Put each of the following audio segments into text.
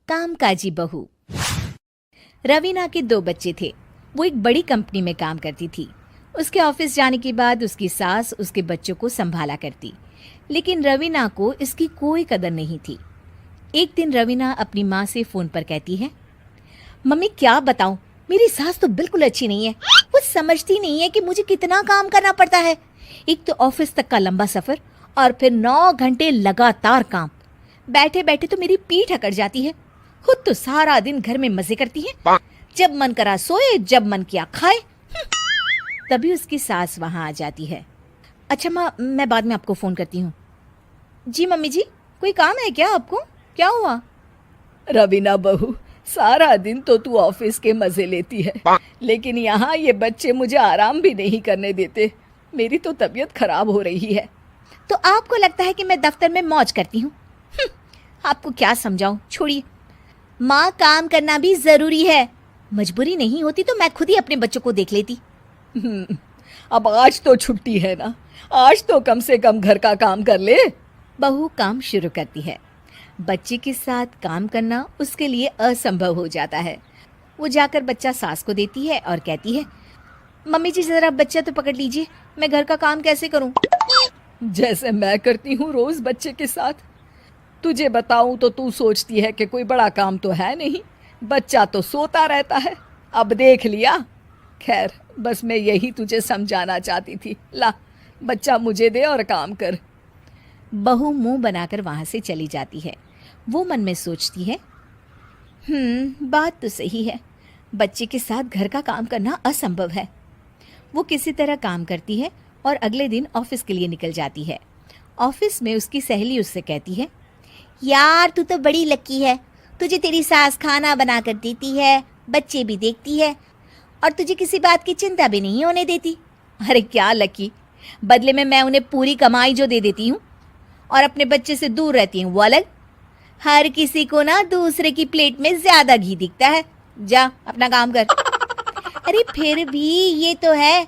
कामकाजी बहू। रवीना के 2 बच्चे थे। वो एक बड़ी कंपनी में काम करती थी। उसके ऑफिस जाने के बाद उसकी सास उसके बच्चों को संभाला करती, लेकिन रवीना को इसकी कोई कदर नहीं थी। एक दिन रवीना अपनी माँ से फोन पर कहती है, मम्मी क्या बताऊं, मेरी सास तो बिल्कुल अच्छी नहीं है। वो समझती नहीं है कि मुझे कितना काम करना पड़ता है। एक तो ऑफिस तक का लंबा सफर और फिर 9 घंटे लगातार काम। बैठे बैठे तो मेरी पीठ अकड़ जाती है। खुद तो सारा दिन घर में मजे करती है, जब मन करा सोए, जब मन किया खाए। तभी उसकी सास वहां आ जाती है। अच्छा माँ, मैं बाद में आपको फोन करती हूँ। जी मम्मी जी, कोई काम है क्या आपको? क्या हुआ? रवीना बहू, सारा दिन तो तू ऑफिस के मजे लेती है, लेकिन यहाँ ये बच्चे मुझे आराम भी नहीं करने देते। मेरी तो तबीयत खराब हो रही है। तो आपको लगता है कि मैं दफ्तर में मौज करती हूँ? आपको क्या समझाऊं, छोड़िए। माँ, काम करना भी जरूरी है। मजबूरी नहीं होती तो मैं खुद ही अपने बच्चों को देख लेती। अब आज तो छुट्टी है ना, आज तो कम से कम घर का काम कर ले। बहू काम शुरू करती है। बच्चे के साथ काम करना उसके लिए असंभव हो जाता है। वो जाकर बच्चा सास को देती है और कहती है, मम्मी जी जरा बच्चा तो पकड़ लीजिए, मैं घर का काम कैसे करूं? जैसे मैं करती हूँ रोज बच्चे के साथ। तुझे बताऊं तो तू सोचती है कि कोई बड़ा काम तो है नहीं, बच्चा तो सोता रहता है। अब देख लिया। खैर, बस मैं यही तुझे समझाना चाहती थी। ला, बच्चा मुझे दे और काम कर। बहू मुंह बनाकर वहां से चली जाती है। वो मन में सोचती है, बात तो सही है, बच्चे के साथ घर का काम करना असंभव है। वो किसी तरह काम करती है और अगले दिन ऑफिस के लिए निकल जाती है। ऑफिस में उसकी सहेली उससे कहती है, यार तू तो बड़ी लकी है, तुझे तेरी सास खाना बना कर देती है, बच्चे भी देखती है और तुझे किसी बात की चिंता भी नहीं होने देती। अरे क्या लकी, बदले में मैं उन्हें पूरी कमाई जो दे देती हूँ और अपने बच्चे से दूर रहती हूँ वो अलग। हर किसी को ना दूसरे की प्लेट में ज्यादा घी दिखता है। जा अपना काम कर। अरे फिर भी ये तो है,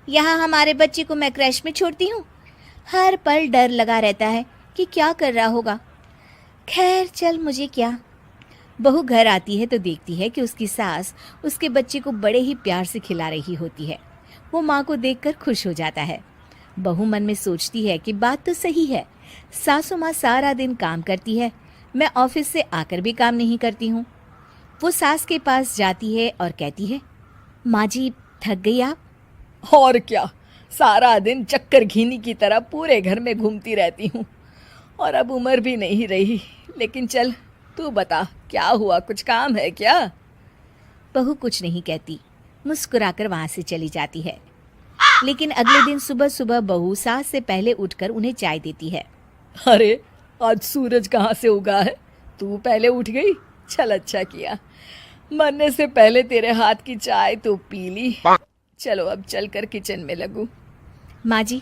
यहाँ हमारे बच्चे को मैं क्रैश में छोड़ती हूँ, हर पल डर लगा रहता है कि क्या कर रहा होगा। खैर चल, मुझे क्या। बहू घर आती है तो देखती है कि उसकी सास उसके बच्चे को बड़े ही प्यार से खिला रही होती है। वो माँ को देखकर खुश हो जाता है। बहू मन में सोचती है कि बात तो सही है, सासू माँ सारा दिन काम करती है, मैं ऑफिस से आकर भी काम नहीं करती हूँ। वो सास के पास जाती है और कहती है, माँ जी थक गई आप? और क्या, सारा दिन चक्कर घीनी की तरह पूरे घर में घूमती रहती हूँ और अब उम्र भी नहीं रही। लेकिन चल तू बता, क्या हुआ, कुछ काम है क्या? बहू कुछ नहीं कहती, मुस्कुराकर वहां से चली जाती है। लेकिन अगले दिन सुबह सुबह बहू सास से पहले उठकर उन्हें चाय देती है। अरे आज सूरज कहाँ से उगा है, तू पहले उठ गई। चल अच्छा किया, मरने से पहले तेरे हाथ की चाय तो पी ली। चलो अब चलकर किचन में लगूं। माँ जी,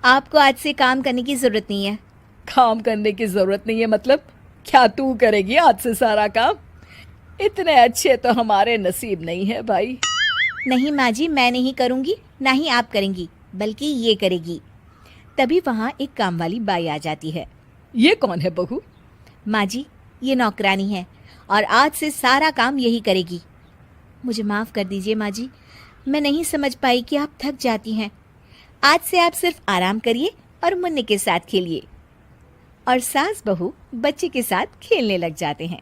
आपको आज से काम करने की जरूरत नहीं है। काम करने की जरूरत नहीं है मतलब? क्या तू करेगी आज से सारा काम? इतने अच्छे तो हमारे नसीब नहीं है भाई। नहीं माँ जी, मैं नहीं करूँगी, ना ही आप करेंगी, बल्कि ये करेगी। तभी वहाँ एक काम वाली बाई आ जाती है। ये कौन है बहू? माँ जी, ये नौकरानी है और आज से सारा काम यही करेगी। मुझे माफ़ कर दीजिए माँ जी, मैं नहीं समझ पाई कि आप थक जाती हैं। आज से आप सिर्फ आराम करिए और मुन्ने के साथ खेलिए। और सास बहू बच्चे के साथ खेलने लग जाते हैं।